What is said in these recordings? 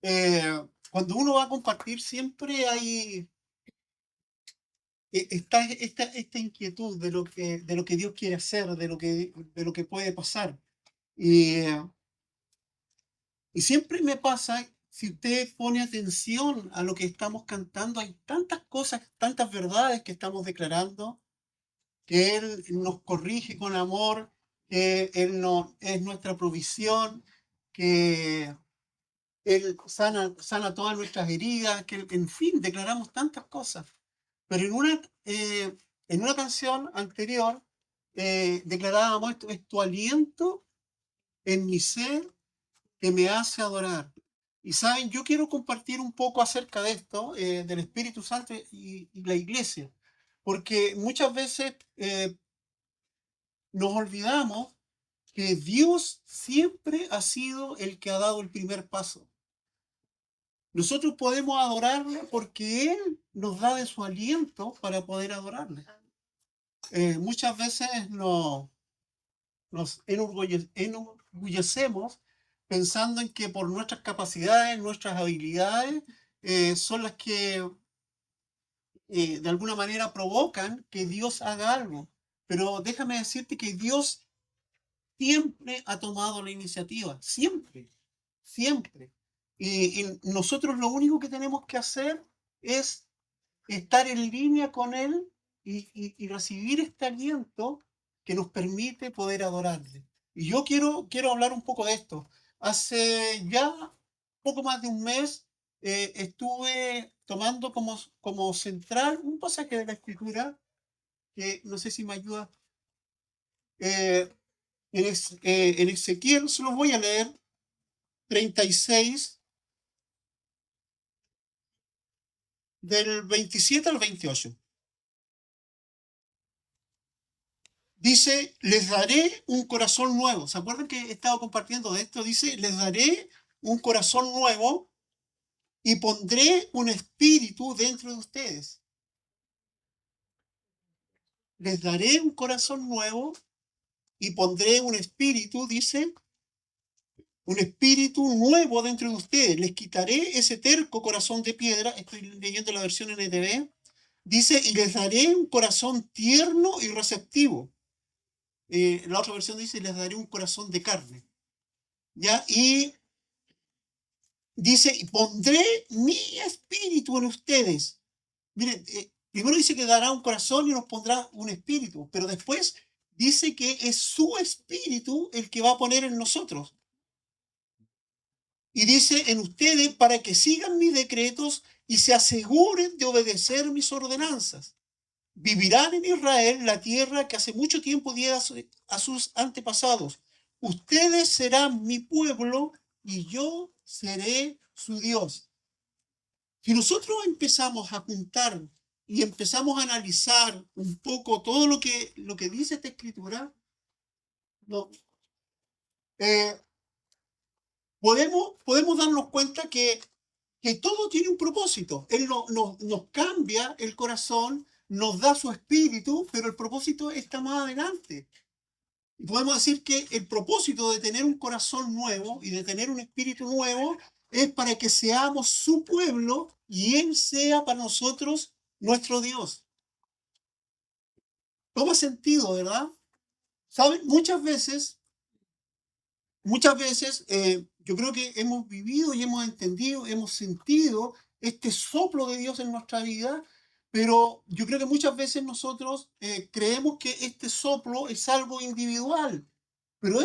Cuando uno va a compartir, siempre está esta inquietud de lo que Dios quiere hacer, de lo que puede pasar. Y, y siempre me pasa, si usted pone atención a lo que estamos cantando, hay tantas cosas, tantas verdades que estamos declarando, que Él nos corrige con amor, que Él no, es nuestra provisión, que Él sana todas nuestras heridas, que en fin, declaramos tantas cosas. Pero en una canción anterior declarábamos esto: es tu aliento en mi ser que me hace adorar. Y saben, yo quiero compartir un poco acerca de esto, del Espíritu Santo y la iglesia, porque muchas veces nos olvidamos que Dios siempre ha sido el que ha dado el primer paso. Nosotros podemos adorarle porque Él nos da de su aliento para poder adorarle. Muchas veces nos enorgullecemos pensando en que por nuestras capacidades, nuestras habilidades, son las que de alguna manera provocan que Dios haga algo. Pero déjame decirte que Dios siempre ha tomado la iniciativa, siempre, siempre. Y nosotros lo único que tenemos que hacer es estar en línea con Él y recibir este aliento que nos permite poder adorarle. Y yo quiero hablar un poco de esto. Hace ya poco más de un mes estuve tomando como central un pasaje de la Escritura que no sé si me ayuda. eh, en Ezequiel, se los voy a leer, 36, del 27 al 28. Dice, les daré un corazón nuevo. ¿Se acuerdan que he estado compartiendo de esto? Dice, les daré un corazón nuevo y pondré un espíritu dentro de ustedes. Les daré un corazón nuevo y pondré un espíritu, dice, un espíritu nuevo dentro de ustedes. Les quitaré ese terco corazón de piedra. Estoy leyendo la versión NTV. Dice, y les daré un corazón tierno y receptivo. La otra versión dice, les daré un corazón de carne. ¿Ya? Y dice, y pondré mi espíritu en ustedes. Miren, primero dice que dará un corazón y nos pondrá un espíritu, pero después dice que es su espíritu el que va a poner en nosotros. Y dice en ustedes para que sigan mis decretos y se aseguren de obedecer mis ordenanzas. Vivirán en Israel la tierra que hace mucho tiempo di a sus antepasados. Ustedes serán mi pueblo y yo seré su Dios. Si nosotros empezamos a juntar y empezamos a analizar un poco todo lo que dice esta escritura, no, eh, podemos darnos cuenta que todo tiene un propósito. Él nos cambia el corazón, nos da su espíritu, pero el propósito está más adelante. Y podemos decir que el propósito de tener un corazón nuevo y de tener un espíritu nuevo es para que seamos su pueblo y Él sea para nosotros nuestro Dios. Toma sentido, ¿verdad? ¿Saben? Yo creo que hemos vivido y hemos entendido, hemos sentido este soplo de Dios en nuestra vida, pero yo creo que muchas veces nosotros creemos que este soplo es algo individual. Pero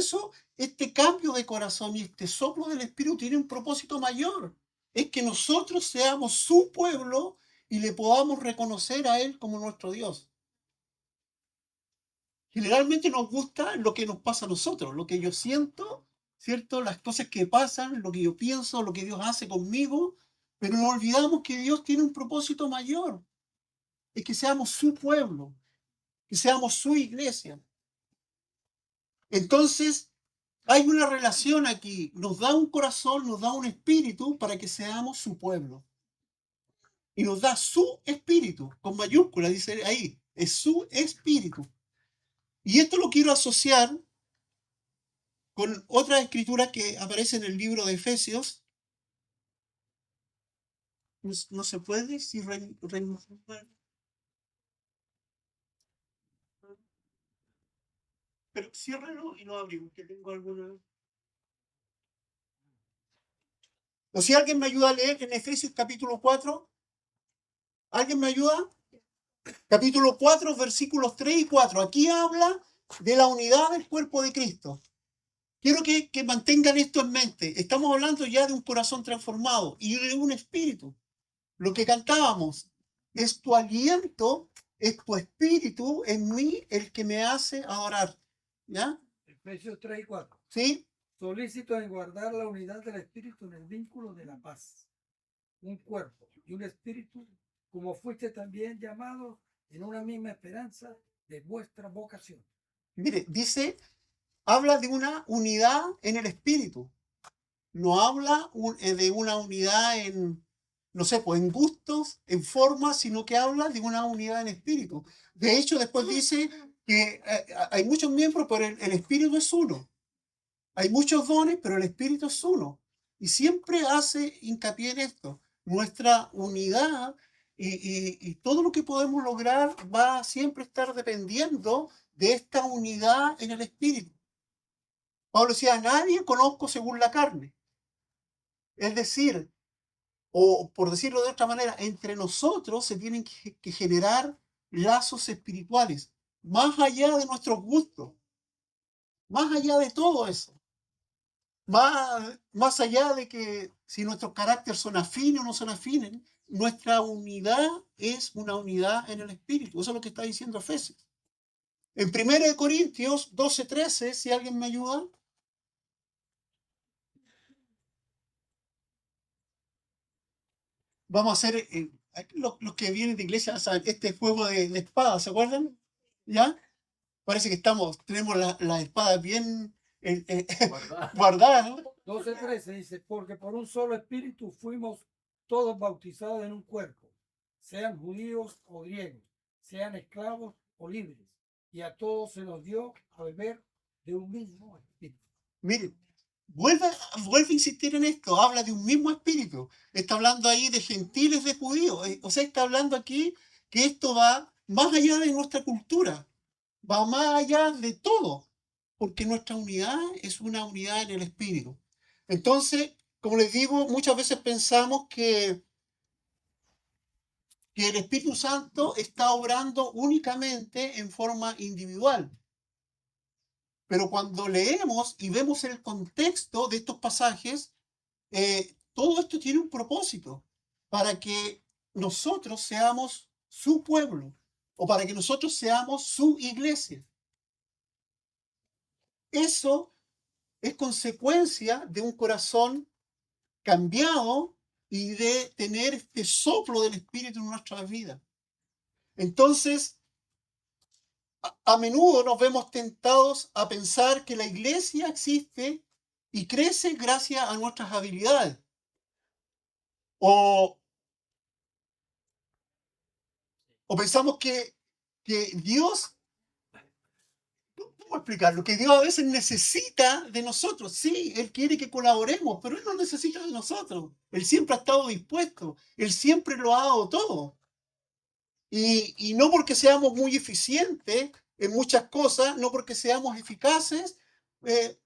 este cambio de corazón y este soplo del Espíritu tiene un propósito mayor. Es que nosotros seamos su pueblo y le podamos reconocer a Él como nuestro Dios. Generalmente nos gusta lo que nos pasa a nosotros, lo que yo siento, ¿cierto? Las cosas que pasan, lo que yo pienso, lo que Dios hace conmigo, pero nos olvidamos que Dios tiene un propósito mayor. Es que seamos su pueblo, que seamos su iglesia. Entonces, hay una relación aquí. Nos da un corazón, nos da un espíritu para que seamos su pueblo. Y nos da su espíritu, con mayúscula, dice ahí. Es su espíritu. Y esto lo quiero asociar con otra escritura que aparece en el libro de Efesios, No se puede si pero ciérralo y lo abrimos, que tengo alguna. O si alguien me ayuda a leer en Efesios capítulo 4, ¿alguien me ayuda? Capítulo 4, versículos 3 y 4. Aquí habla de la unidad del cuerpo de Cristo. Quiero que mantengan esto en mente. Estamos hablando ya de un corazón transformado y de un espíritu. Lo que cantábamos es tu aliento, es tu espíritu en mí el que me hace adorar. ¿Ya? Efesios 3 y 4. ¿Sí? Solícito en guardar la unidad del espíritu en el vínculo de la paz. Un cuerpo y un espíritu, como fuiste también llamados en una misma esperanza de vuestra vocación. Mire, dice, habla de una unidad en el espíritu. No habla de una unidad en, no sé, pues en gustos, en formas, sino que habla de una unidad en espíritu. De hecho, después dice que hay muchos miembros, pero el espíritu es uno. Hay muchos dones, pero el espíritu es uno. Y siempre hace hincapié en esto. Nuestra unidad y todo lo que podemos lograr va a siempre estar dependiendo de esta unidad en el espíritu. Pablo decía, a nadie conozco según la carne. Es decir, o por decirlo de otra manera, entre nosotros se tienen que generar lazos espirituales, más allá de nuestros gustos, más allá de todo eso, más allá de que si nuestros caracteres son afines o no son afines, nuestra unidad es una unidad en el espíritu. Eso es lo que está diciendo Efesios. En 1 Corintios 12:13, si alguien me ayuda. Vamos a hacer, los que vienen de iglesia saben, este juego de espadas, ¿se acuerdan? ¿Ya? Parece que tenemos las espadas bien guardadas, ¿no? 12:13 dice, porque por un solo espíritu fuimos todos bautizados en un cuerpo, sean judíos o griegos, sean esclavos o libres, y a todos se nos dio a beber de un mismo espíritu. Miren, vuelve a insistir en esto, habla de un mismo espíritu. Está hablando ahí de gentiles, de judíos. O sea, está hablando aquí que esto va más allá de nuestra cultura, va más allá de todo, porque nuestra unidad es una unidad en el espíritu. Entonces, como les digo, muchas veces pensamos que el Espíritu Santo está obrando únicamente en forma individual. Pero cuando leemos y vemos el contexto de estos pasajes, todo esto tiene un propósito para que nosotros seamos su pueblo o para que nosotros seamos su iglesia. Eso es consecuencia de un corazón cambiado y de tener este soplo del Espíritu en nuestras vidas. Entonces, a menudo nos vemos tentados a pensar que la iglesia existe y crece gracias a nuestras habilidades. O, o pensamos que Dios, ¿cómo explicarlo? Que Dios a veces necesita de nosotros. Sí, Él quiere que colaboremos, pero Él no necesita de nosotros. Él siempre ha estado dispuesto. Él siempre lo ha dado todo. Y no porque seamos muy eficientes en muchas cosas, no porque seamos eficaces, eh,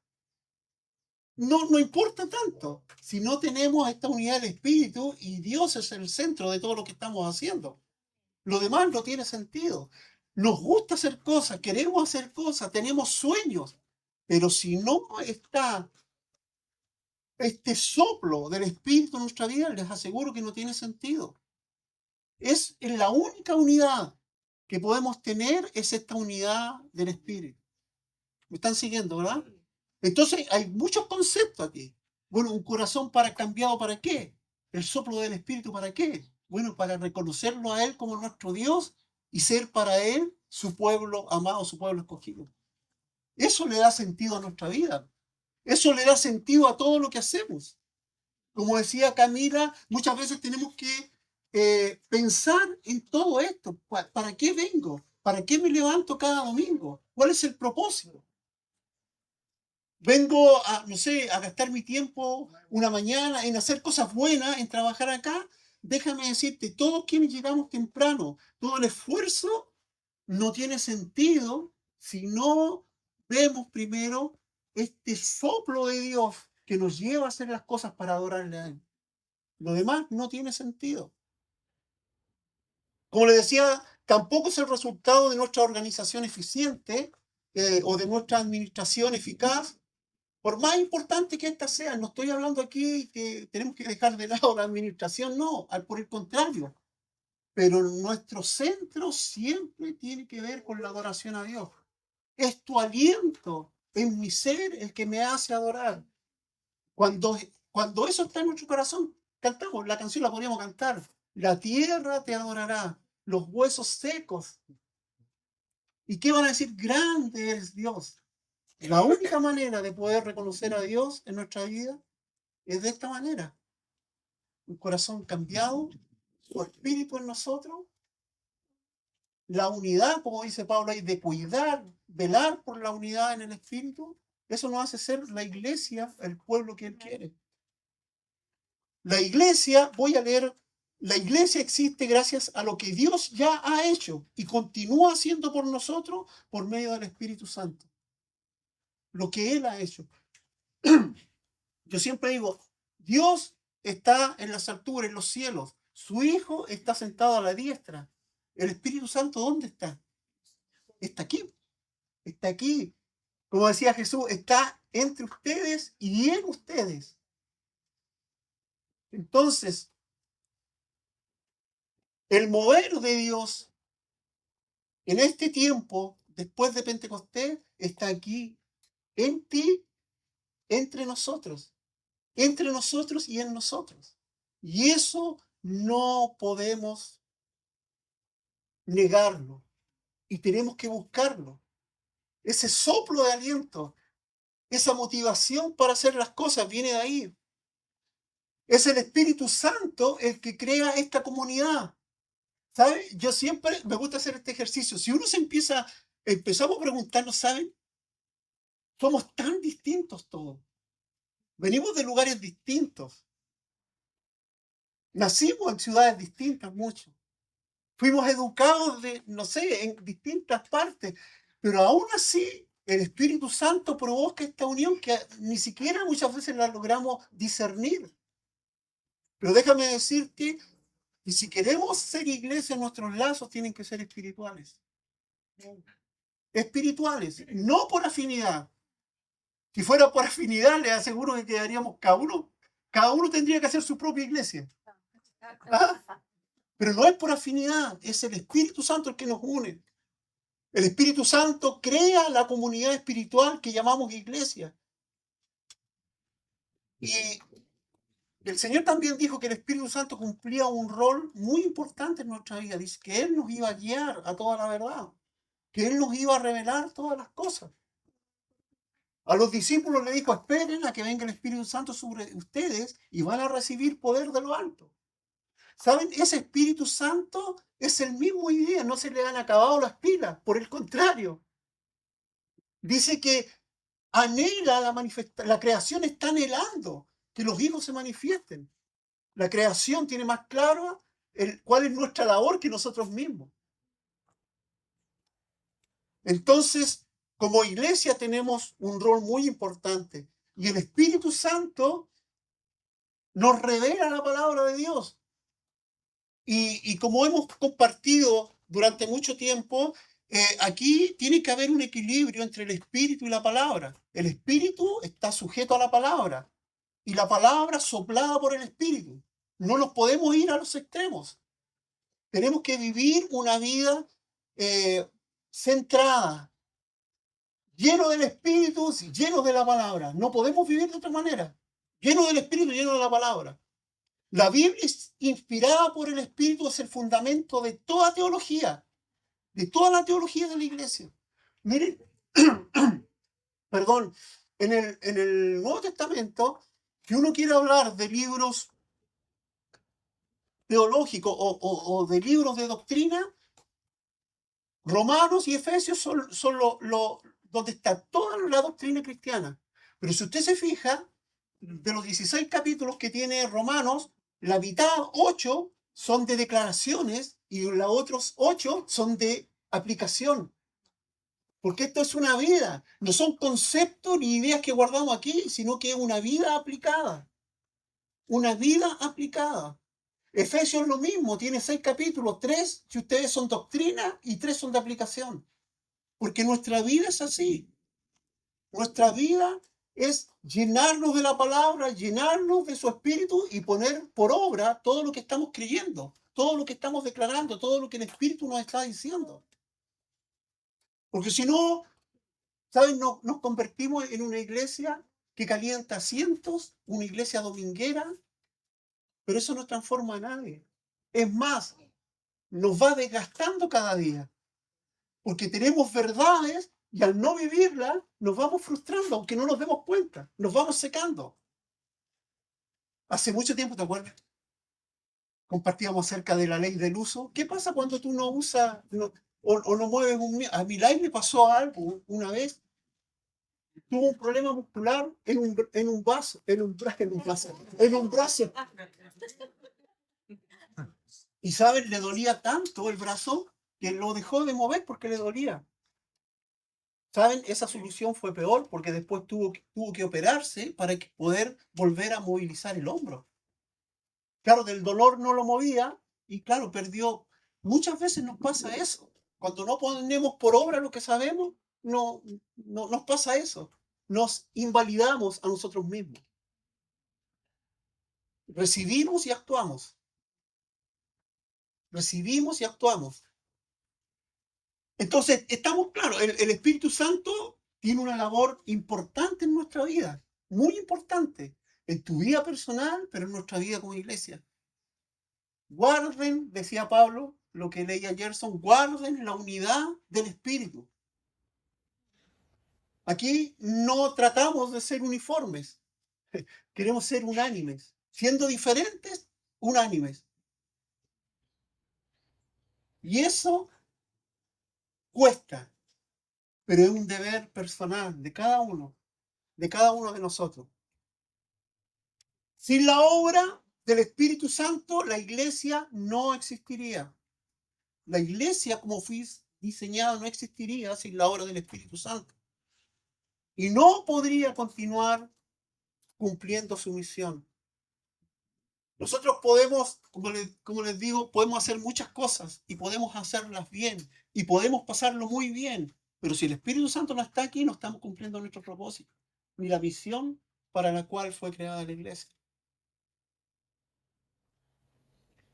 no importa tanto. Si no tenemos esta unidad del espíritu y Dios es el centro de todo lo que estamos haciendo. Lo demás no tiene sentido. Nos gusta hacer cosas, queremos hacer cosas, tenemos sueños, pero si no está este soplo del espíritu en nuestra vida, les aseguro que no tiene sentido. Es la única unidad que podemos tener, es esta unidad del espíritu. ¿Me están siguiendo, verdad? Entonces hay muchos conceptos aquí. Bueno, un corazón cambiado, ¿para qué? El soplo del espíritu, ¿para qué? Bueno, para reconocerlo a Él como nuestro Dios y ser para Él su pueblo amado, su pueblo escogido. Eso le da sentido a nuestra vida. Eso le da sentido a todo lo que hacemos. Como decía Camila, muchas veces tenemos que pensar en todo esto. ¿Para qué vengo? ¿Para qué me levanto cada domingo? ¿Cuál es el propósito? Vengo a, no sé, a gastar mi tiempo una mañana en hacer cosas buenas, en trabajar acá, déjame decirte, todos quienes llegamos temprano, todo el esfuerzo no tiene sentido si no vemos primero este soplo de Dios que nos lleva a hacer las cosas para adorarle a Él. Lo demás no tiene sentido. Como le decía, tampoco es el resultado de nuestra organización eficiente o de nuestra administración eficaz, por más importante que ésta sea. No estoy hablando aquí que tenemos que dejar de lado la administración, no, por el contrario. Pero nuestro centro siempre tiene que ver con la adoración a Dios. Es tu aliento en mi ser el que me hace adorar. Cuando eso está en nuestro corazón, cantamos, la canción la podríamos cantar. La tierra te adorará, los huesos secos. ¿Y qué van a decir? Grande es Dios. La única manera de poder reconocer a Dios en nuestra vida es de esta manera. Un corazón cambiado, su espíritu en nosotros, la unidad, como dice Pablo ahí, de cuidar, velar por la unidad en el espíritu. Eso nos hace ser la iglesia, el pueblo que Él quiere. La iglesia, voy a leer, la iglesia existe gracias a lo que Dios ya ha hecho y continúa haciendo por nosotros por medio del Espíritu Santo. Lo que Él ha hecho. Yo siempre digo, Dios está en las alturas, en los cielos. Su Hijo está sentado a la diestra. El Espíritu Santo, ¿dónde está? Está aquí. Está aquí. Como decía Jesús, está entre ustedes y en ustedes. Entonces, el mover de Dios en este tiempo, después de Pentecostés, está aquí, en ti, entre nosotros y en nosotros. Y eso no podemos negarlo y tenemos que buscarlo. Ese soplo de aliento, esa motivación para hacer las cosas viene de ahí. Es el Espíritu Santo el que crea esta comunidad. ¿Sabe? Yo siempre me gusta hacer este ejercicio. Si uno empezamos a preguntarnos, ¿saben? Somos tan distintos todos. Venimos de lugares distintos. Nacimos en ciudades distintas, muchos. Fuimos educados no sé, en distintas partes. Pero aún así, el Espíritu Santo provoca esta unión que ni siquiera muchas veces la logramos discernir. Pero déjame decirte que si queremos ser iglesia, nuestros lazos tienen que ser espirituales. Espirituales, no por afinidad. Si fuera por afinidad, les aseguro que quedaríamos cada uno tendría que hacer su propia iglesia. ¿Ah? Pero no es por afinidad, es el Espíritu Santo el que nos une. El Espíritu Santo crea la comunidad espiritual que llamamos iglesia. Y el Señor también dijo que el Espíritu Santo cumplía un rol muy importante en nuestra vida. Dice que Él nos iba a guiar a toda la verdad, que Él nos iba a revelar todas las cosas. A los discípulos le dijo, esperen a que venga el Espíritu Santo sobre ustedes y van a recibir poder de lo alto. ¿Saben? Ese Espíritu Santo es el mismo hoy día, no se le han acabado las pilas, por el contrario. Dice que anhela la creación está anhelando que los hijos se manifiesten. La creación tiene más claro cuál es nuestra labor que nosotros mismos. Entonces, como iglesia tenemos un rol muy importante y el Espíritu Santo nos revela la palabra de Dios. Y como hemos compartido durante mucho tiempo, aquí tiene que haber un equilibrio entre el espíritu y la palabra. El espíritu está sujeto a la palabra y la palabra soplada por el espíritu. No nos podemos ir a los extremos. Tenemos que vivir una vida centrada, lleno del espíritu, lleno de la palabra. No podemos vivir de otra manera. Lleno del espíritu, lleno de la palabra. La Biblia es inspirada por el Espíritu, es el fundamento de toda teología, de toda la teología de la iglesia. Miren, perdón, en el Nuevo Testamento, si uno quiere hablar de libros teológicos o de libros de doctrina, Romanos y Efesios son donde está toda la doctrina cristiana. Pero si usted se fija, de los 16 capítulos que tiene Romanos, La mitad, 8, son de declaraciones y los otros 8 son de aplicación. Porque esto es una vida. No son conceptos ni ideas que guardamos aquí, sino que es una vida aplicada. Una vida aplicada. Efesios es lo mismo, tiene 6 capítulos, 3 si ustedes son doctrina y 3 son de aplicación. Porque nuestra vida es así. Nuestra vida es llenarnos de la palabra, llenarnos de su espíritu y poner por obra todo lo que estamos creyendo, todo lo que estamos declarando, todo lo que el espíritu nos está diciendo. Porque si no, ¿saben? Nos convertimos en una iglesia que calienta asientos, una iglesia dominguera, pero eso no transforma a nadie. Es más, nos va desgastando cada día, porque tenemos verdades y al no vivirlas nos vamos frustrando, aunque no nos demos cuenta, nos vamos secando. Hace mucho tiempo, ¿te acuerdas? Compartíamos acerca de la ley del uso. ¿Qué pasa cuando tú no usas o no mueves un miembro? A Milay le pasó algo una vez. Tuvo un problema muscular en un brazo. Y, ¿sabes? Le dolía tanto el brazo que lo dejó de mover porque le dolía. ¿Saben? Esa solución fue peor porque después tuvo que operarse para poder volver a movilizar el hombro. Claro, del dolor no lo movía y claro, perdió. Muchas veces nos pasa eso. Cuando no ponemos por obra lo que sabemos, no nos pasa eso. Nos invalidamos a nosotros mismos. Recibimos y actuamos. Recibimos y actuamos. Entonces, estamos claros, el Espíritu Santo tiene una labor importante en nuestra vida, muy importante, en tu vida personal, pero en nuestra vida como iglesia. Guarden, decía Pablo, lo que leía Gerson, guarden la unidad del Espíritu. Aquí no tratamos de ser uniformes, queremos ser unánimes, siendo diferentes, unánimes. Y eso cuesta, pero es un deber personal de cada uno de nosotros. Sin la obra del Espíritu Santo, la iglesia no existiría. La iglesia, como fue diseñada, no existiría sin la obra del Espíritu Santo. Y no podría continuar cumpliendo su misión. Nosotros podemos, como les digo, podemos hacer muchas cosas y podemos hacerlas bien y podemos pasarlo muy bien. Pero si el Espíritu Santo no está aquí, no estamos cumpliendo nuestro propósito ni la misión para la cual fue creada la iglesia.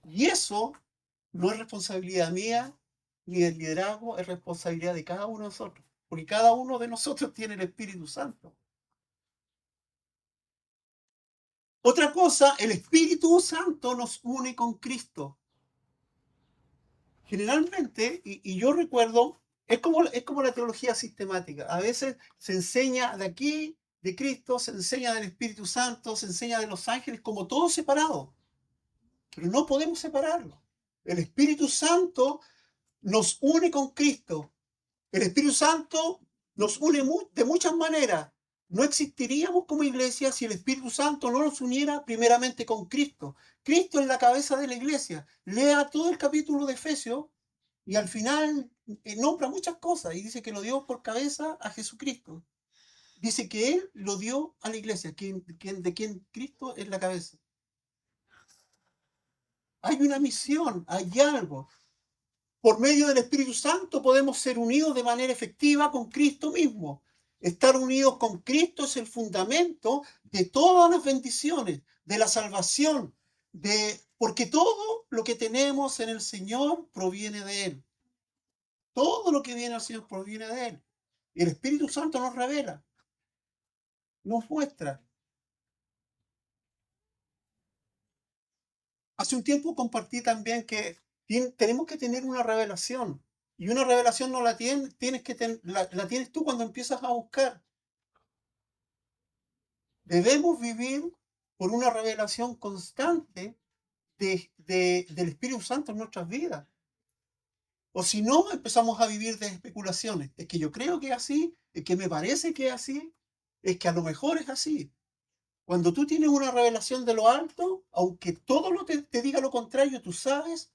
Y eso no es responsabilidad mía ni del liderazgo, es responsabilidad de cada uno de nosotros, porque cada uno de nosotros tiene el Espíritu Santo. Otra cosa, el Espíritu Santo nos une con Cristo. Generalmente, y yo recuerdo, es como la teología sistemática. A veces se enseña de aquí, de Cristo, se enseña del Espíritu Santo, se enseña de los ángeles, como todo separado. Pero no podemos separarlo. El Espíritu Santo nos une con Cristo. El Espíritu Santo nos une de muchas maneras. No existiríamos como iglesia si el Espíritu Santo no nos uniera primeramente con Cristo. Cristo es la cabeza de la iglesia. Lea todo el capítulo de Efesios y al final nombra muchas cosas y dice que lo dio por cabeza a Jesucristo. Dice que Él lo dio a la iglesia, de quien Cristo es la cabeza. Hay una misión, hay algo. Por medio del Espíritu Santo podemos ser unidos de manera efectiva con Cristo mismo. Estar unidos con Cristo es el fundamento de todas las bendiciones, de la salvación, porque todo lo que tenemos en el Señor proviene de Él. Todo lo que viene al Señor proviene de Él. Y el Espíritu Santo nos revela, nos muestra. Hace un tiempo compartí también que tenemos que tener una revelación. Y una revelación no la tienes, la tienes tú cuando empiezas a buscar. Debemos vivir por una revelación constante del Espíritu Santo en nuestras vidas. O si no, empezamos a vivir de especulaciones. Es que yo creo que es así, es que me parece que es así, es que a lo mejor es así. Cuando tú tienes una revelación de lo alto, aunque todo lo te diga lo contrario, tú sabes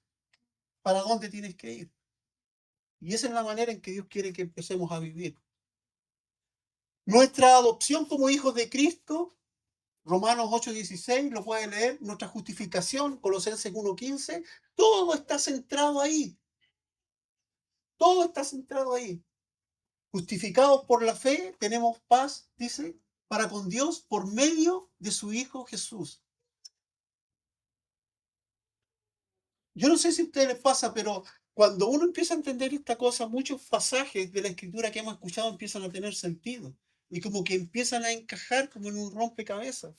para dónde tienes que ir. Y esa es la manera en que Dios quiere que empecemos a vivir. Nuestra adopción como hijos de Cristo, Romanos 8:16, lo pueden leer, nuestra justificación, Colosenses 1:15, todo está centrado ahí. Todo está centrado ahí. Justificados por la fe, tenemos paz, dice, para con Dios por medio de su Hijo Jesús. Yo no sé si a ustedes les pasa, pero cuando uno empieza a entender esta cosa, muchos pasajes de la Escritura que hemos escuchado empiezan a tener sentido. Y como que empiezan a encajar como en un rompecabezas.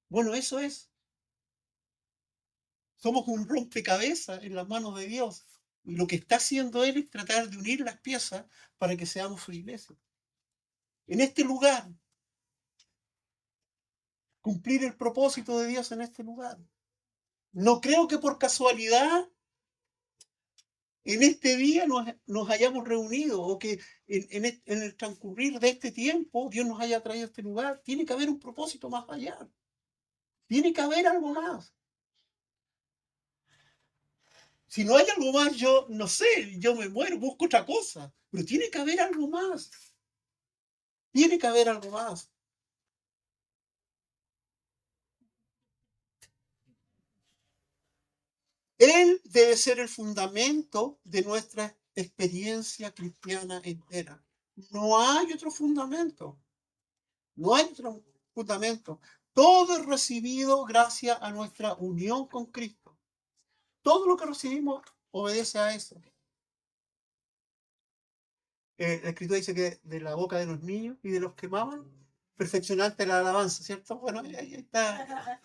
Bueno, eso es. Somos un rompecabezas en las manos de Dios. Y lo que está haciendo Él es tratar de unir las piezas para que seamos su iglesia. En este lugar, cumplir el propósito de Dios en este lugar. No creo que por casualidad en este día nos hayamos reunido o que en el transcurrir de este tiempo Dios nos haya traído a este lugar. Tiene que haber un propósito más allá. Tiene que haber algo más. Si no hay algo más, yo no sé, yo me muero, busco otra cosa. Pero tiene que haber algo más. Tiene que haber algo más. Él debe ser el fundamento de nuestra experiencia cristiana entera. No hay otro fundamento. No hay otro fundamento. Todo es recibido gracias a nuestra unión con Cristo. Todo lo que recibimos obedece a eso. La Escritura dice que de la boca de los niños y de los que maman, perfeccionante la alabanza, ¿cierto? Bueno, ahí está.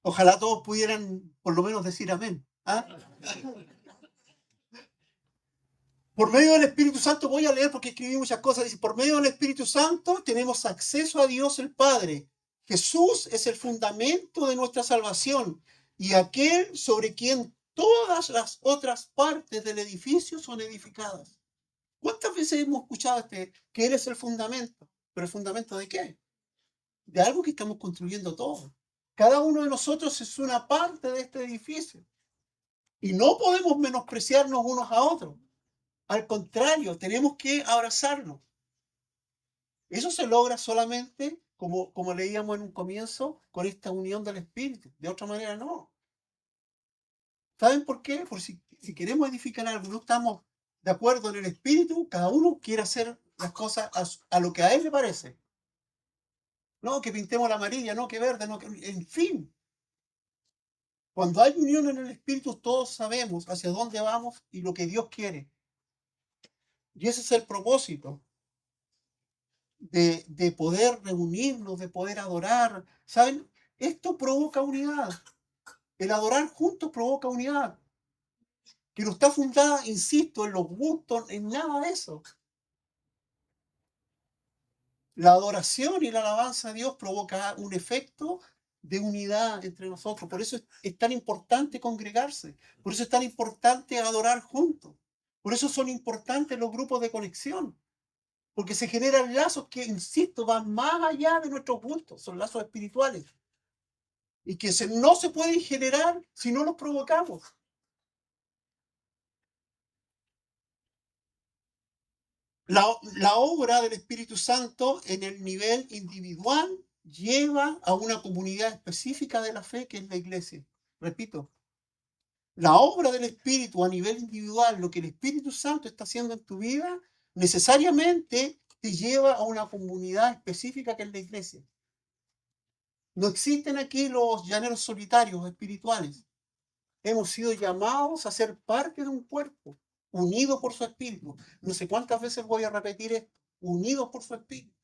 Ojalá todos pudieran por lo menos decir amén. ¿Ah? Por medio del Espíritu Santo, voy a leer porque escribí muchas cosas, dice, por medio del Espíritu Santo tenemos acceso a Dios el Padre. Jesús es el fundamento de nuestra salvación y aquel sobre quien todas las otras partes del edificio son edificadas. ¿Cuántas veces hemos escuchado que Él es el fundamento? ¿Pero el fundamento de qué? De algo que estamos construyendo todos. Cada uno de nosotros es una parte de este edificio y no podemos menospreciarnos unos a otros. Al contrario, tenemos que abrazarnos. Eso se logra solamente, como leíamos en un comienzo, con esta unión del Espíritu. De otra manera, no. ¿Saben por qué? Porque si queremos edificar algo, no estamos de acuerdo en el Espíritu, cada uno quiere hacer las cosas a lo que a él le parece. No, que pintemos la amarilla, no, que verde, no, que... En fin. Cuando hay unión en el Espíritu, todos sabemos hacia dónde vamos y lo que Dios quiere. Y ese es el propósito. De poder reunirnos, de poder adorar. ¿Saben? Esto provoca unidad. El adorar juntos provoca unidad. Que no está fundada, insisto, en los gustos, en nada de eso. La adoración y la alabanza a Dios provoca un efecto de unidad entre nosotros. Por eso es tan importante congregarse. Por eso es tan importante adorar juntos. Por eso son importantes los grupos de conexión. Porque se generan lazos que, insisto, van más allá de nuestros gustos, son lazos espirituales. Y que no se pueden generar si no los provocamos. La obra del Espíritu Santo en el nivel individual lleva a una comunidad específica de la fe que es la iglesia. Repito, la obra del Espíritu a nivel individual, lo que el Espíritu Santo está haciendo en tu vida, necesariamente te lleva a una comunidad específica que es la iglesia. No existen aquí los llaneros solitarios espirituales. Hemos sido llamados a ser parte de un cuerpo, unidos por su espíritu. No sé cuántas veces voy a repetir esto, unidos por su espíritu.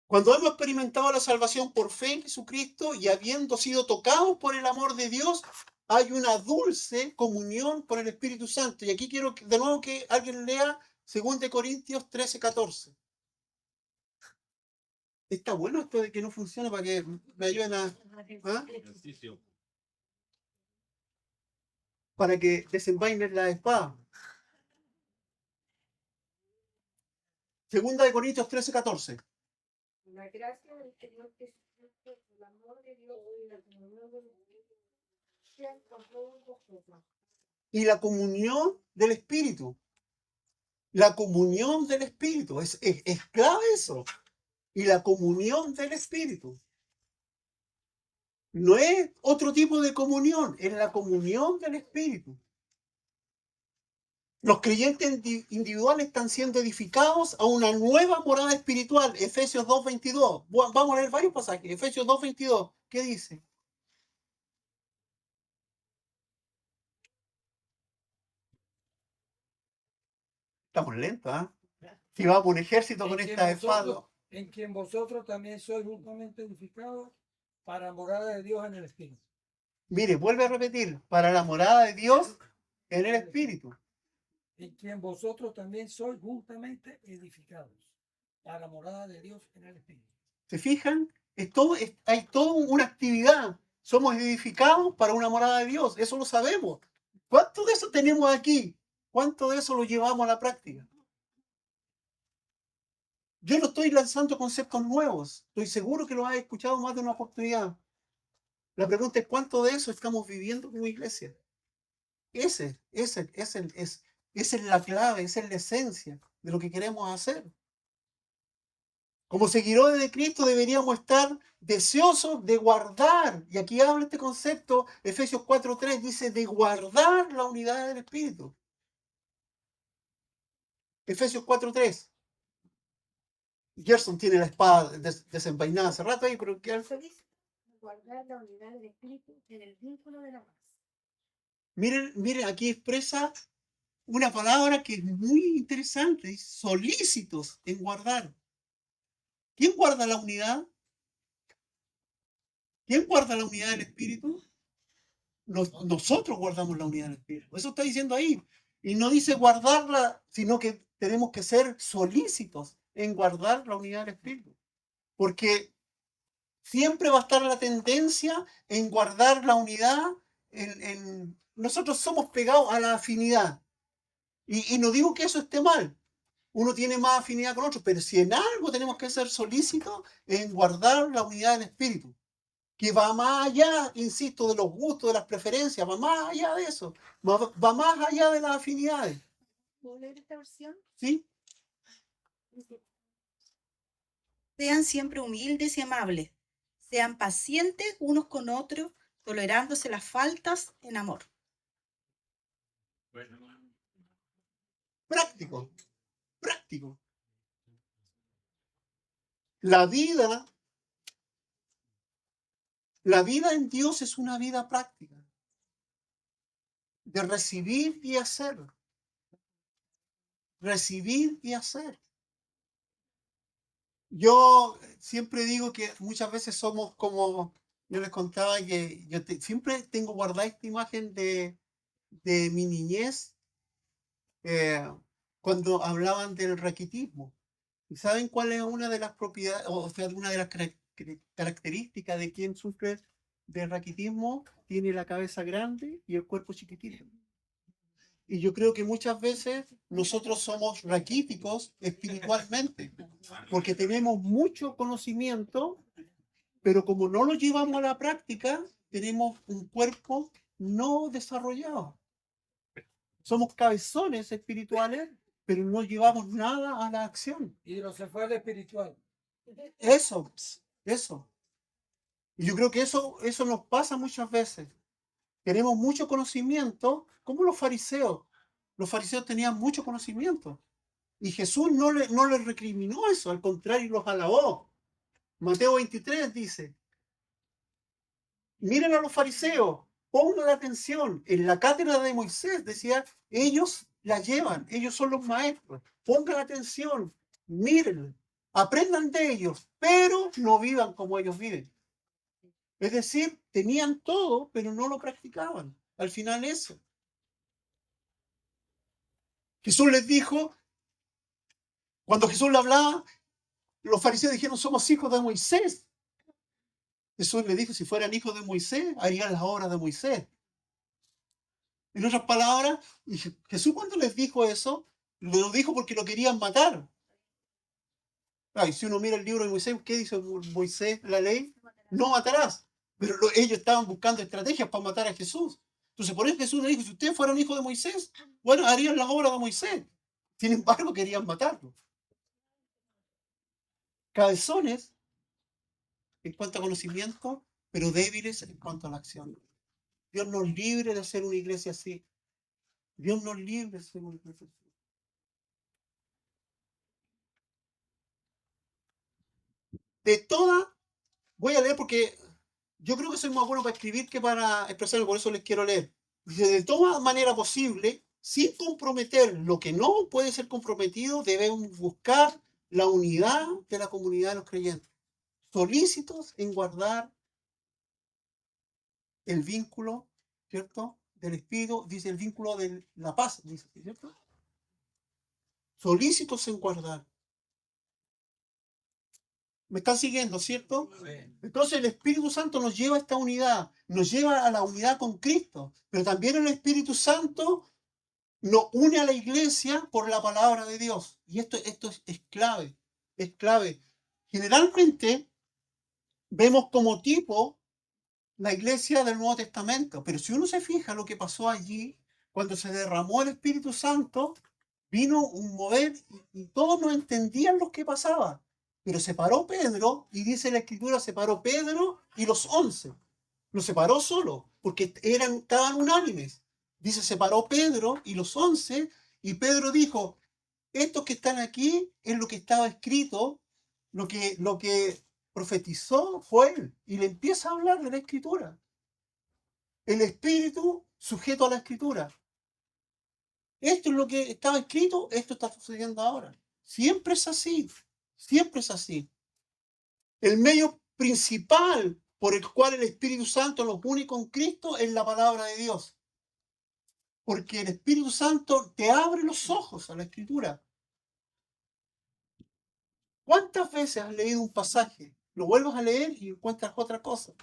Cuando hemos experimentado la salvación por fe en Jesucristo y habiendo sido tocados por el amor de Dios, hay una dulce comunión con el Espíritu Santo. Y aquí quiero de nuevo que alguien lea 2 Corintios 13:14. Está bueno esto de que no funcione para que me ayuden a... ¿Ah? para que desenvaines la espada. Segunda de Corintios 13:14. La gracia del Señor Jesucristo, el amor de Dios y la comunión del Espíritu sean con todos vosotros. Y la comunión del Espíritu. La comunión del Espíritu. Es clave eso. Y la comunión del Espíritu. No es otro tipo de comunión, es la comunión del Espíritu. Los creyentes individuales están siendo edificados a una nueva morada espiritual. Efesios 2:22. Vamos a leer varios pasajes. Efesios 2:22. ¿Qué dice? Estamos lentos, ¿ah? Si vamos a un ejército con esta espada. En quien vosotros también sois juntamente edificados para morada de Dios en el Espíritu. Mire, vuelve a repetir, para la morada de Dios en el Espíritu. En quien vosotros también sois juntamente edificados para la morada de Dios en el Espíritu. ¿Se fijan? Hay toda una actividad. Somos edificados para una morada de Dios. Eso lo sabemos. ¿Cuánto de eso tenemos aquí? ¿Cuánto de eso lo llevamos a la práctica? Yo no estoy lanzando conceptos nuevos. Estoy seguro que lo has escuchado más de una oportunidad. La pregunta es cuánto de eso estamos viviendo como iglesia. Esa es la clave, esa es la esencia de lo que queremos hacer. Como seguidores de Cristo deberíamos estar deseosos de guardar, y aquí habla este concepto, Efesios 4:3 dice, de guardar la unidad del Espíritu. Efesios 4:3. Gerson tiene la espada desenvainada hace rato ahí, pero ¿qué? Guardar la unidad del Espíritu en el vínculo de la paz. Miren, aquí expresa una palabra que es muy interesante, solícitos en guardar. ¿Quién guarda la unidad? ¿Quién guarda la unidad del Espíritu? Nosotros guardamos la unidad del Espíritu. Eso está diciendo ahí. Y no dice guardarla, sino que tenemos que ser solícitos en guardar la unidad del Espíritu. Porque siempre va a estar la tendencia en guardar la unidad. Nosotros somos pegados a la afinidad. Y no digo que eso esté mal. Uno tiene más afinidad con otros, pero si en algo tenemos que ser solícitos en guardar la unidad del Espíritu, que va más allá, insisto, de los gustos, de las preferencias, va más allá de eso, va más allá de las afinidades. ¿Puedo leer esta versión? ¿Sí? Sean siempre humildes y amables, sean pacientes unos con otros, tolerándose las faltas en amor. Práctico, práctico. La vida en Dios es una vida práctica, de recibir y hacer. Recibir y hacer. Yo siempre digo que muchas veces somos como, yo les contaba que siempre tengo guardada esta imagen de mi niñez cuando hablaban del raquitismo. ¿Y saben cuál es una de las propiedades, o sea, una de las características de quien sufre de raquitismo? Tiene la cabeza grande y el cuerpo chiquitito. Y yo creo que muchas veces nosotros somos raquíticos espiritualmente, porque tenemos mucho conocimiento, pero como no lo llevamos a la práctica, tenemos un cuerpo no desarrollado. Somos cabezones espirituales, pero no llevamos nada a la acción. Hidrocefalia espiritual. Eso. Y yo creo que eso nos pasa muchas veces. Tenemos mucho conocimiento, como los fariseos. Los fariseos tenían mucho conocimiento. Y Jesús no les recriminó eso, al contrario, los alabó. Mateo 23 dice, miren a los fariseos, pongan atención. En la cátedra de Moisés decía, ellos la llevan, ellos son los maestros. Pongan atención, miren, aprendan de ellos, pero no vivan como ellos viven. Es decir, tenían todo, pero no lo practicaban. Al final eso. Jesús les dijo, cuando Jesús le hablaba, los fariseos dijeron, somos hijos de Moisés. Jesús le dijo, si fueran hijos de Moisés, harían las obras de Moisés. En otras palabras, Jesús cuando les dijo eso, lo dijo porque lo querían matar. Y si uno mira el libro de Moisés, ¿qué dice Moisés, la ley? No matarás. Pero ellos estaban buscando estrategias para matar a Jesús. Entonces por eso Jesús le dijo, si ustedes fueran hijos de Moisés, bueno, harían las obras de Moisés. Sin embargo, querían matarlo. Cabezones en cuanto a conocimiento, pero débiles en cuanto a la acción. Dios nos libre de ser una iglesia así. Dios nos libre de ser una iglesia así. De toda, voy a leer porque yo creo que soy más bueno para escribir que para expresarlo, por eso les quiero leer. Dice, de toda manera posible, sin comprometer lo que no puede ser comprometido, debemos buscar la unidad de la comunidad de los creyentes, solícitos en guardar el vínculo, ¿cierto?, del Espíritu, dice el vínculo de la paz, dice, ¿cierto? Solícitos en guardar. ¿Me están siguiendo, cierto? Entonces el Espíritu Santo nos lleva a esta unidad, nos lleva a la unidad con Cristo, pero también el Espíritu Santo nos une a la iglesia por la palabra de Dios. Y esto es clave, es clave. Generalmente vemos como tipo la iglesia del Nuevo Testamento, pero si uno se fija lo que pasó allí, cuando se derramó el Espíritu Santo, vino un mover y todos no entendían lo que pasaba. Pero se paró Pedro, y dice la Escritura, se paró Pedro y los 11. Lo separó solo, porque estaban unánimes. Dice, se paró Pedro y los 11, y Pedro dijo, estos que están aquí es lo que estaba escrito, lo que profetizó fue él. Y le empieza a hablar de la Escritura. El Espíritu sujeto a la Escritura. Esto es lo que estaba escrito, esto está sucediendo ahora. Siempre es así, siempre es así. El medio principal por el cual el Espíritu Santo nos une con Cristo es la palabra de Dios. Porque el Espíritu Santo te abre los ojos a la Escritura. ¿Cuántas veces has leído un pasaje? Lo vuelves a leer y encuentras otra cosa.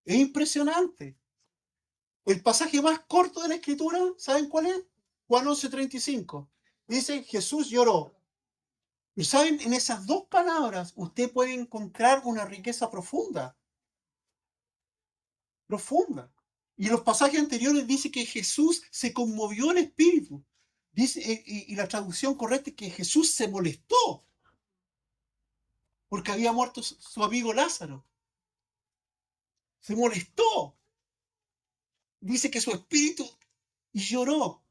Es impresionante. El pasaje más corto de la Escritura, ¿saben cuál es? Juan 11:35. Dice, Jesús lloró. Y saben, en esas dos palabras usted puede encontrar una riqueza profunda. Profunda. Y en los pasajes anteriores dice que Jesús se conmovió el espíritu. Dice, y la traducción correcta es que Jesús se molestó porque había muerto su amigo Lázaro. Se molestó. Dice que su espíritu lloró.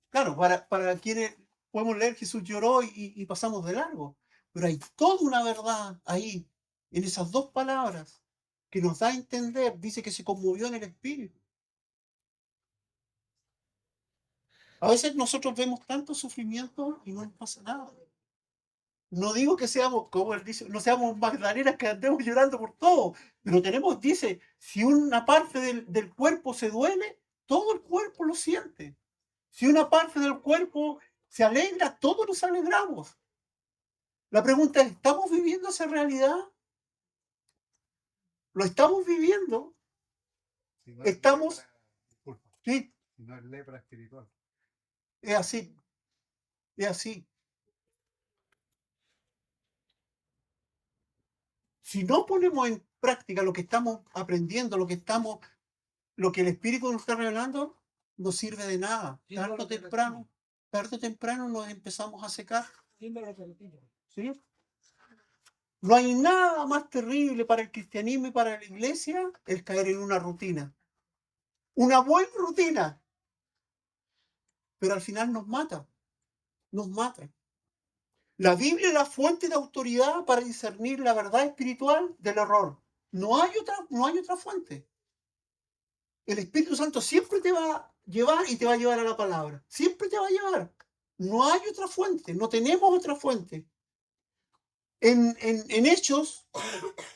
Claro, para quienes podemos leer, Jesús lloró y pasamos de largo. Pero hay toda una verdad ahí, en esas dos palabras, que nos da a entender, dice que se conmovió en el espíritu. A veces nosotros vemos tanto sufrimiento y no nos pasa nada. No digo que seamos, como él dice, no seamos magdalenas que andemos llorando por todo, pero tenemos, dice, si una parte del cuerpo se duele, todo el cuerpo lo siente. Si una parte del cuerpo se alegra, todos nos alegramos. La pregunta es, ¿estamos viviendo esa realidad? ¿Lo estamos viviendo? Si no es Estamos... lepra, disculpa, Sí, si no es lepra espiritual. es así. Es así. Si no ponemos en práctica lo que estamos aprendiendo, lo que el Espíritu nos está revelando, no sirve de nada. Tarde o temprano nos empezamos a secar. ¿Sí? No hay nada más terrible para el cristianismo y para la iglesia el caer en una rutina. Una buena rutina. Pero al final nos mata. Nos mata. La Biblia es la fuente de autoridad para discernir la verdad espiritual del error. No hay otra fuente. El Espíritu Santo siempre te va a llevar y te va a llevar a la palabra. Siempre te va a llevar. No hay otra fuente. No tenemos otra fuente. En Hechos,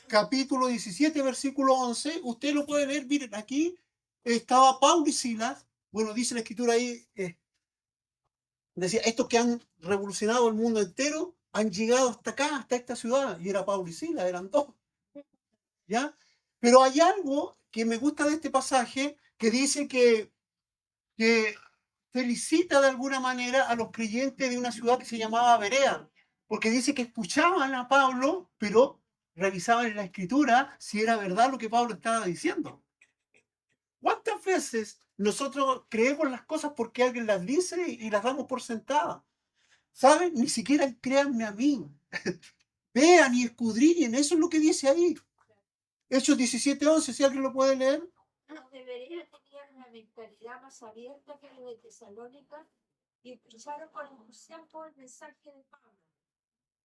capítulo 17, versículo 11, usted lo puede leer. Miren, aquí estaba Pablo y Silas. Bueno, dice la escritura ahí, decía, estos que han revolucionado el mundo entero han llegado hasta acá, hasta esta ciudad. Y era Pablo y Silas, eran dos. ¿Ya? Pero hay algo que me gusta de este pasaje, que dice que felicita de alguna manera a los creyentes de una ciudad que se llamaba Berea, porque dice que escuchaban a Pablo, pero revisaban en la escritura si era verdad lo que Pablo estaba diciendo. ¿Cuántas veces nosotros creemos las cosas porque alguien las dice y las damos por sentadas? ¿Saben? Ni siquiera créanme a mí. Vean y escudriñen, eso es lo que dice ahí. Hechos 17:11, si alguien lo puede leer. Los de Berea tenían una mentalidad más abierta que los de Tesalónica y escucharon con entusiasmo el mensaje de Pablo.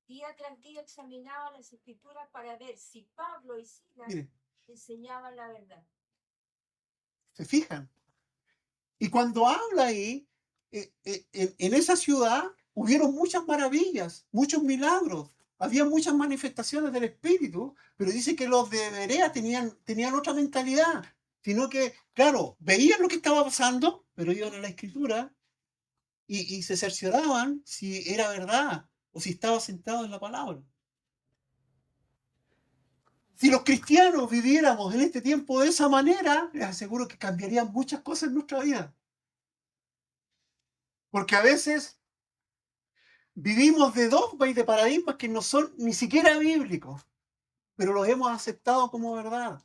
Día tras día examinaban las escrituras para ver si Pablo y Silas Miren, enseñaban la verdad. ¿se fijan? Y cuando habla ahí, en esa ciudad hubieron muchas maravillas, muchos milagros, había muchas manifestaciones del Espíritu, pero dice que los de Berea tenían otra mentalidad, sino que, claro, veían lo que estaba pasando, pero iban a la Escritura y se cercioraban si era verdad o si estaba sentado en la palabra. Si los cristianos viviéramos en este tiempo de esa manera, les aseguro que cambiarían muchas cosas en nuestra vida. Porque a veces vivimos de dogmas y de paradigmas que no son ni siquiera bíblicos, pero los hemos aceptado como verdad.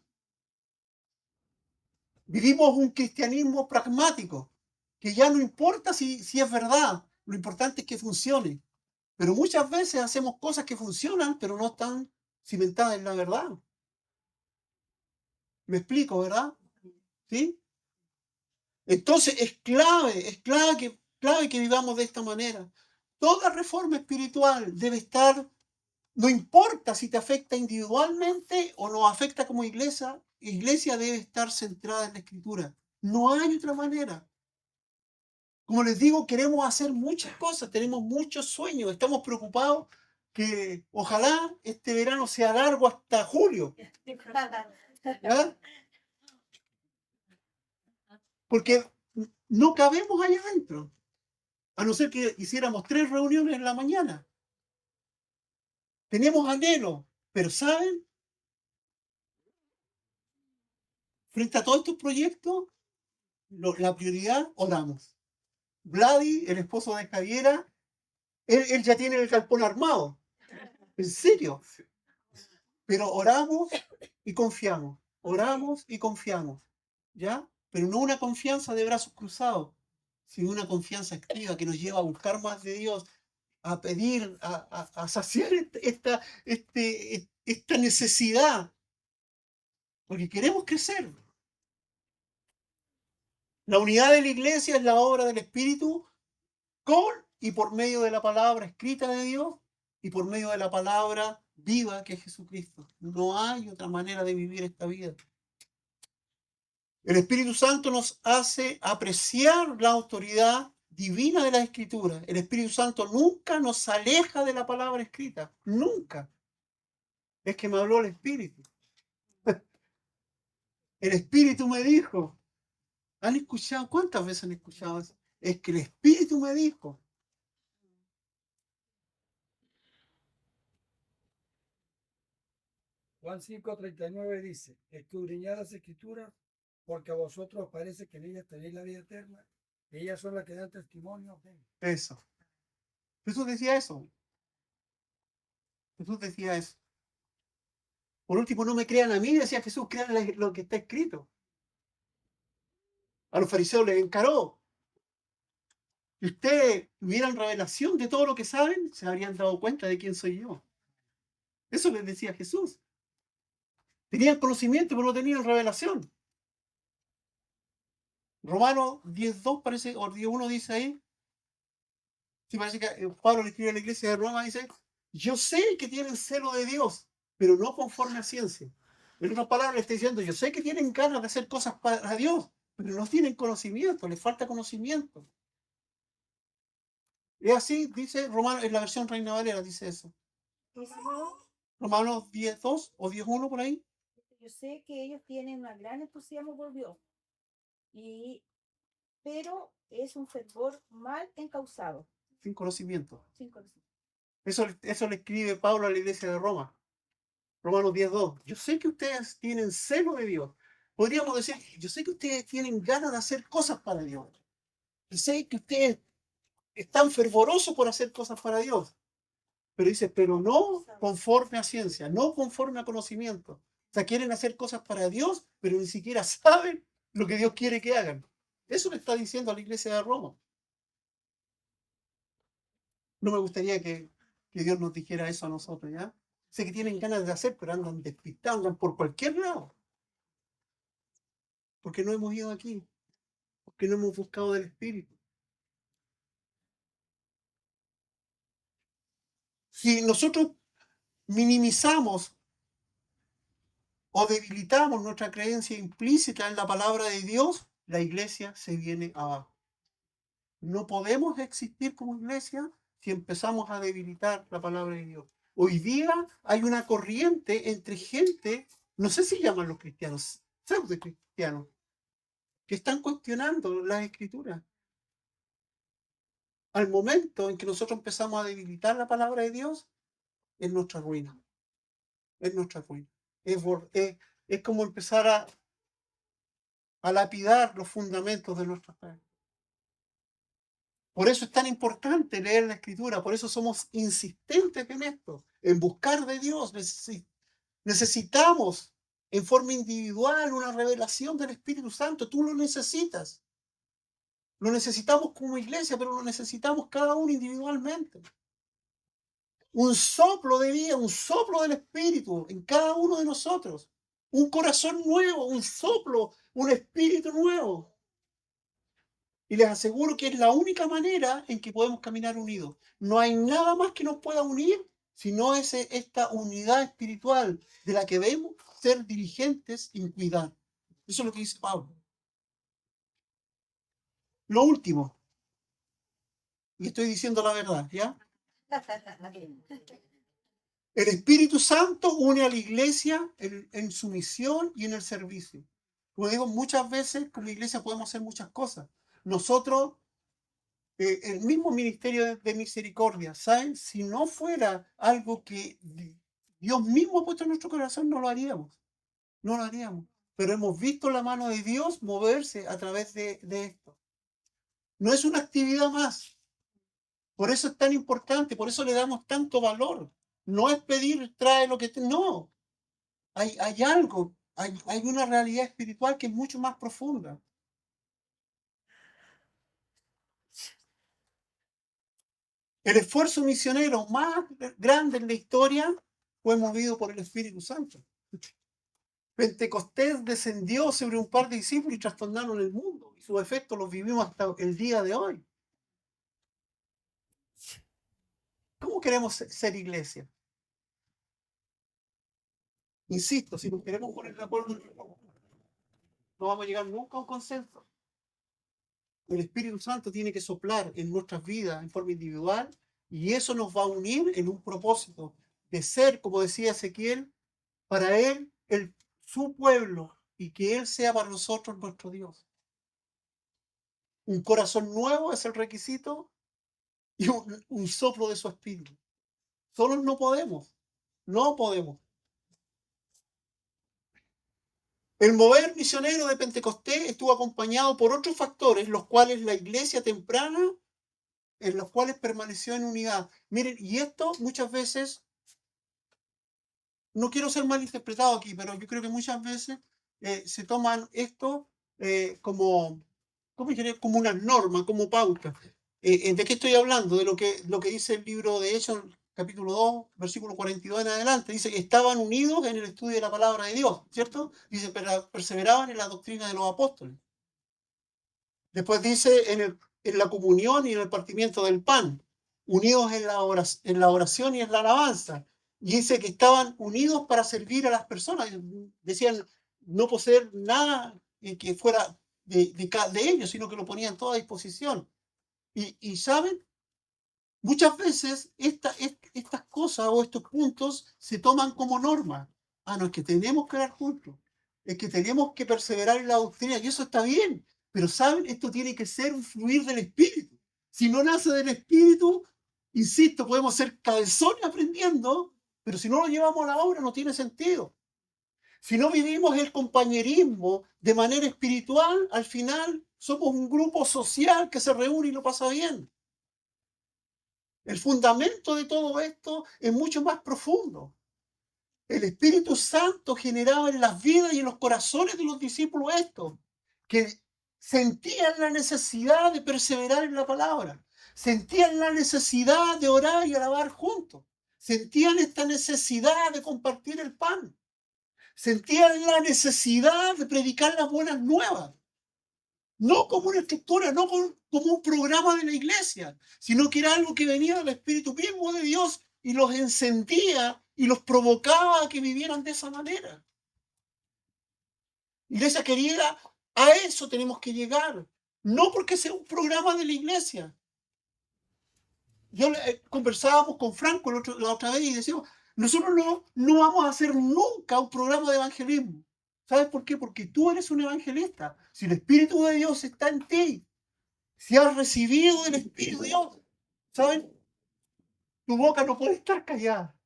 Vivimos un cristianismo pragmático, que ya no importa si es verdad, lo importante es que funcione. Pero muchas veces hacemos cosas que funcionan, pero no están cimentadas en la verdad. ¿Me explico, verdad? ¿Sí? Entonces es clave que vivamos de esta manera. Toda reforma espiritual debe estar, no importa si te afecta individualmente o nos afecta como iglesia debe estar centrada en la Escritura. No hay otra manera. Como les digo, queremos hacer muchas cosas, tenemos muchos sueños, estamos preocupados que ojalá este verano sea largo hasta julio. ¿Ya? Porque no cabemos allá adentro, a no ser que hiciéramos 3 reuniones en la mañana. Tenemos anhelo, pero ¿saben? Frente a todos estos proyectos, la prioridad, oramos. Vladi, el esposo de Javiera, él ya tiene el galpón armado. En serio. Pero oramos y confiamos. Oramos y confiamos. ¿Ya? Pero no una confianza de brazos cruzados, sino una confianza activa que nos lleva a buscar más de Dios, a pedir, a saciar esta necesidad. Porque queremos crecer. La unidad de la iglesia es la obra del Espíritu con y por medio de la palabra escrita de Dios y por medio de la palabra viva que es Jesucristo. No hay otra manera de vivir esta vida. El Espíritu Santo nos hace apreciar la autoridad divina de la Escritura. El Espíritu Santo nunca nos aleja de la palabra escrita. Nunca. Es que me habló el Espíritu. El Espíritu me dijo. ¿Han escuchado? ¿Cuántas veces han escuchado eso? Es que el Espíritu me dijo. Juan 5:39 dice, escudriñad las escrituras, porque a vosotros os parece que en ellas tenéis la vida eterna, y ellas son las que dan testimonio de mí. Eso. Jesús decía eso. Jesús decía eso. Por último, no me crean a mí, decía Jesús, crean lo que está escrito. A los fariseos les encaró. Si ustedes tuvieran revelación de todo lo que saben, se habrían dado cuenta de quién soy yo. Eso les decía Jesús. Tenían conocimiento, pero no tenían revelación. Romanos 10:2 parece, o 10:1 dice ahí. Sí, parece que Pablo le escribe a la iglesia de Roma, dice, yo sé que tienen celo de Dios, pero no conforme a ciencia. En otras palabras, le está diciendo, yo sé que tienen ganas de hacer cosas para Dios, pero no tienen conocimiento, les falta conocimiento. Es así, dice Romanos, en la versión Reina Valera, dice eso. Romanos 10:2 o 10:1 por ahí. Yo sé que ellos tienen un gran entusiasmo por Dios, pero es un fervor mal encausado, Sin conocimiento. sin conocimiento. Eso le escribe Pablo a la iglesia de Roma. Romanos 10:2. Yo sé que ustedes tienen celo de Dios, Podríamos decir, yo sé que ustedes tienen ganas de hacer cosas para Dios. Yo sé que ustedes están fervorosos por hacer cosas para Dios. Pero dice, pero no conforme a ciencia, no conforme a conocimiento. O sea, quieren hacer cosas para Dios, pero ni siquiera saben lo que Dios quiere que hagan. Eso le está diciendo a la iglesia de Roma. No me gustaría que Dios nos dijera eso a nosotros, ¿ya? Sé que tienen ganas de hacer, pero andan despistados, andan por cualquier lado. Porque no hemos ido aquí, porque no hemos buscado del Espíritu. Si nosotros minimizamos o debilitamos nuestra creencia implícita en la palabra de Dios, la iglesia se viene abajo. No podemos existir como iglesia si empezamos a debilitar la palabra de Dios. Hoy día hay una corriente entre gente, no sé si llaman los cristianos, pseudo cristianos, que están cuestionando las escrituras. Al momento en que nosotros empezamos a debilitar la palabra de Dios, es nuestra ruina. Es nuestra ruina. Es como empezar a lapidar los fundamentos de nuestra fe. Por eso es tan importante leer la Escritura, por eso somos insistentes en esto, en buscar de Dios. Necesitamos en forma individual una revelación del Espíritu Santo. Tú lo necesitas. Lo necesitamos como iglesia, pero lo necesitamos cada uno individualmente. Un soplo de vida, un soplo del Espíritu en cada uno de nosotros. Un corazón nuevo, un soplo, un espíritu nuevo. Y les aseguro que es la única manera en que podemos caminar unidos. No hay nada más que nos pueda unir si no es esta unidad espiritual de la que debemos ser diligentes en cuidar. Eso es lo que dice Pablo. Lo último, y estoy diciendo la verdad, ¿ya? El Espíritu Santo une a la iglesia en su misión y en el servicio. Como digo, muchas veces como iglesia podemos hacer muchas cosas. Nosotros, el mismo ministerio de misericordia, ¿saben? Si no fuera algo que Dios mismo ha puesto en nuestro corazón, no lo haríamos. No lo haríamos. Pero hemos visto la mano de Dios moverse a través de esto. No es una actividad más. Por eso es tan importante, por eso le damos tanto valor. No es pedir, trae lo que te... No. Hay algo, hay una realidad espiritual que es mucho más profunda. El esfuerzo misionero más grande en la historia fue movido por el Espíritu Santo. Pentecostés descendió sobre un par de discípulos y trastornaron el mundo. Y sus efectos los vivimos hasta el día de hoy. ¿Cómo queremos ser iglesia? Insisto, si nos queremos poner de acuerdo, no vamos a llegar nunca a un consenso. El Espíritu Santo tiene que soplar en nuestras vidas en forma individual y eso nos va a unir en un propósito de ser, como decía Ezequiel, para Él, su pueblo, y que Él sea para nosotros nuestro Dios. Un corazón nuevo es el requisito y un soplo de su Espíritu. Solos no podemos, no podemos. El mover misionero de Pentecostés estuvo acompañado por otros factores, los cuales la iglesia temprana, en los cuales permaneció en unidad. Miren, y esto muchas veces, no quiero ser malinterpretado aquí, pero yo creo que muchas veces se toman esto como una norma, como pauta. ¿De qué estoy hablando? De lo que dice el libro de Hechos, capítulo 2, versículo 42 en adelante. Dice que estaban unidos en el estudio de la palabra de Dios, ¿cierto? Dice, perseveraban en la doctrina de los apóstoles. Después dice en la comunión y en el partimiento del pan, unidos en la oración y en la alabanza. Y dice que estaban unidos para servir a las personas. Decían no poseer nada que fuera de ellos, sino que lo ponían todo a disposición. Y ¿saben? Muchas veces estas cosas o estos puntos se toman como norma. No, es que tenemos que orar juntos. Es que tenemos que perseverar en la doctrina. Y eso está bien. Pero, ¿saben? Esto tiene que ser un fluir del Espíritu. Si no nace del Espíritu, insisto, podemos ser cabezones aprendiendo, pero si no lo llevamos a la obra no tiene sentido. Si no vivimos el compañerismo de manera espiritual, al final somos un grupo social que se reúne y lo pasa bien. El fundamento de todo esto es mucho más profundo. El Espíritu Santo generaba en las vidas y en los corazones de los discípulos esto, que sentían la necesidad de perseverar en la palabra, sentían la necesidad de orar y alabar juntos, sentían esta necesidad de compartir el pan, sentían la necesidad de predicar las buenas nuevas, no como una estructura, no como un programa de la iglesia, sino que era algo que venía del Espíritu mismo de Dios y los encendía y los provocaba a que vivieran de esa manera. Iglesia querida, a eso tenemos que llegar, no porque sea un programa de la iglesia. Conversábamos con Franco la otra vez y decíamos, nosotros no vamos a hacer nunca un programa de evangelismo. ¿Sabes por qué? Porque tú eres un evangelista. Si el Espíritu de Dios está en ti, si has recibido el Espíritu de Dios, ¿saben? Tu boca no puede estar callada.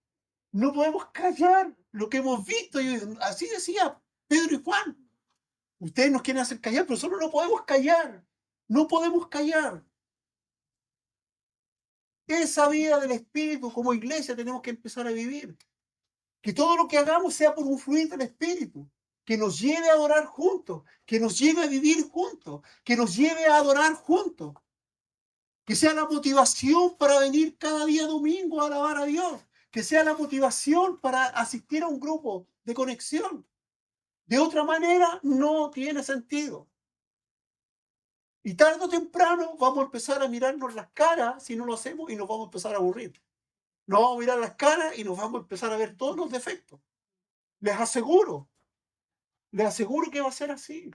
No podemos callar lo que hemos visto. Y así decía Pedro y Juan. Ustedes nos quieren hacer callar, pero nosotros no podemos callar. No podemos callar. Esa vida del Espíritu como iglesia tenemos que empezar a vivir. Que todo lo que hagamos sea por un fluir del Espíritu. Que nos lleve a adorar juntos. Que nos lleve a vivir juntos. Que nos lleve a adorar juntos. Que sea la motivación para venir cada día domingo a alabar a Dios. Que sea la motivación para asistir a un grupo de conexión. De otra manera, no tiene sentido. Y tarde o temprano vamos a empezar a mirarnos las caras si no lo hacemos y nos vamos a empezar a aburrir. Nos vamos a mirar las caras y nos vamos a empezar a ver todos los defectos. Les aseguro que va a ser así.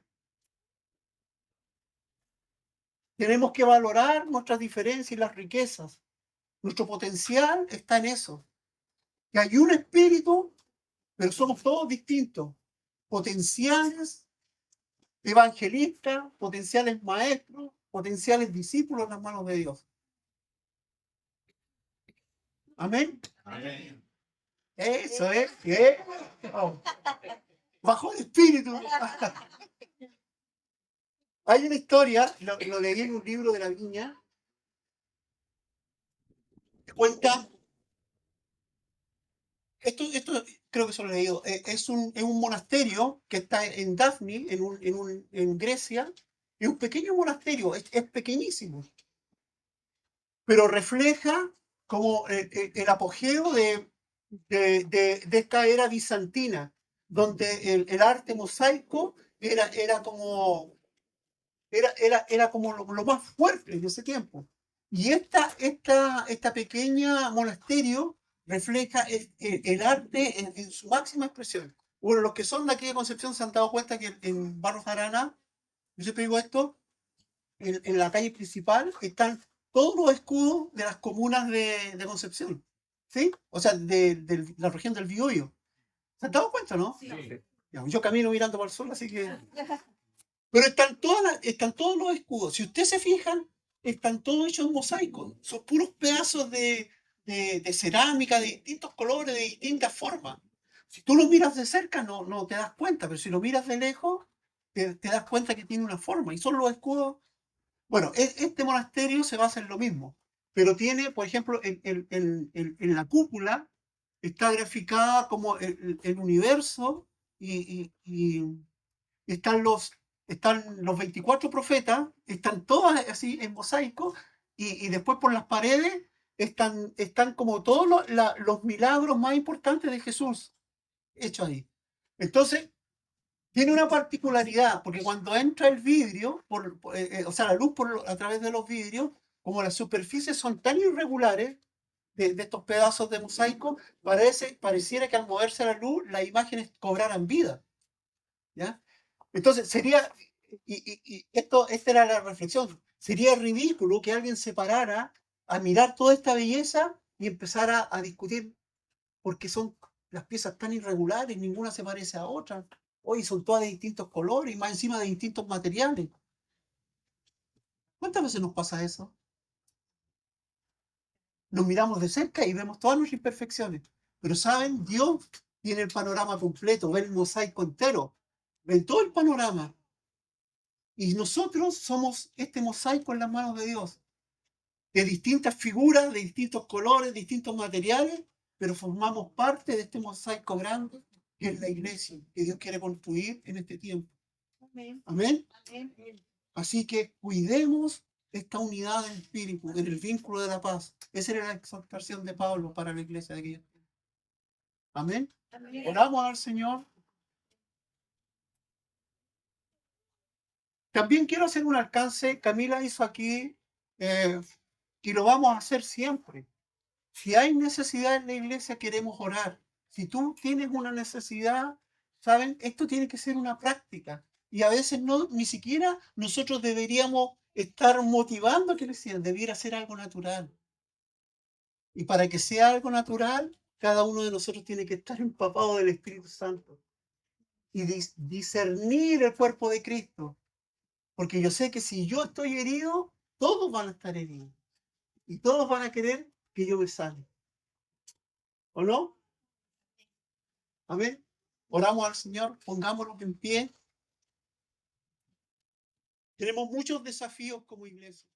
Tenemos que valorar nuestras diferencias y las riquezas. Nuestro potencial está en eso. Que hay un espíritu, pero somos todos distintos. Potenciales evangelistas, potenciales maestros, potenciales discípulos en las manos de Dios. Amén. Amén. Eso es. Oh. Bajo el espíritu. Hay una historia, lo leí en un libro de la Viña, que cuenta. Esto creo que se lo he leído. Es un monasterio que está en Daphne, en Grecia. Es un pequeño monasterio, es pequeñísimo. Pero refleja como el apogeo de esta era bizantina, donde el arte mosaico era como lo más fuerte en ese tiempo. Y esta pequeña monasterio refleja el arte en su máxima expresión. Bueno, los que son de aquí de Concepción se han dado cuenta que en Barros de Arana, yo siempre digo esto, en la calle principal están todos los escudos de las comunas de Concepción, ¿sí? O sea, de la región del Biobío. ¿Se han dado cuenta, no? Sí. Yo camino mirando para el sol, así que... Pero están todos los escudos. Si ustedes se fijan, están todos hechos en mosaico. Son puros pedazos de cerámica de distintos colores, de distintas formas. Si tú lo miras de cerca, no te das cuenta, pero si lo miras de lejos, te das cuenta que tiene una forma. Y son los escudos. Bueno, este monasterio se basa en lo mismo, pero tiene, por ejemplo, en la cúpula, está graficada como el universo y están los 24 profetas, están todas así en mosaico, y después por las paredes están como todos los milagros más importantes de Jesús hechos ahí. Entonces, tiene una particularidad, porque cuando entra el vidrio, o sea, la luz a través de los vidrios, como las superficies son tan irregulares de estos pedazos de mosaico, pareciera que al moverse la luz, las imágenes cobraran vida. ¿Ya? Entonces, esta era la reflexión, sería ridículo que alguien se parara a mirar toda esta belleza y empezara a discutir porque son las piezas tan irregulares, ninguna se parece a otra. Hoy son todas de distintos colores y más encima de distintos materiales. ¿Cuántas veces nos pasa eso? Nos miramos de cerca y vemos todas nuestras imperfecciones. Pero saben, Dios tiene el panorama completo, ve el mosaico entero, ve todo el panorama. Y nosotros somos este mosaico en las manos de Dios, de distintas figuras, de distintos colores, distintos materiales, pero formamos parte de este mosaico grande que es la iglesia que Dios quiere construir en este tiempo. Amén. Amén. Amén. Así que cuidemos esta unidad del espíritu, en el vínculo de la paz. Esa era la exhortación de Pablo para la iglesia de aquellos tiempos. Amén. Amén. Oramos al Señor. También quiero hacer un alcance. Camila hizo aquí, y lo vamos a hacer siempre. Si hay necesidad en la iglesia, queremos orar. Si tú tienes una necesidad, ¿saben? Esto tiene que ser una práctica. Y a veces no, ni siquiera nosotros deberíamos estar motivando que lo hicieran. Debiera ser algo natural. Y para que sea algo natural, cada uno de nosotros tiene que estar empapado del Espíritu Santo y discernir el cuerpo de Cristo. Porque yo sé que si yo estoy herido, todos van a estar heridos. Y todos van a querer que yo me sane. ¿O no? Amén. Oramos al Señor, pongámonos en pie. Tenemos muchos desafíos como iglesia.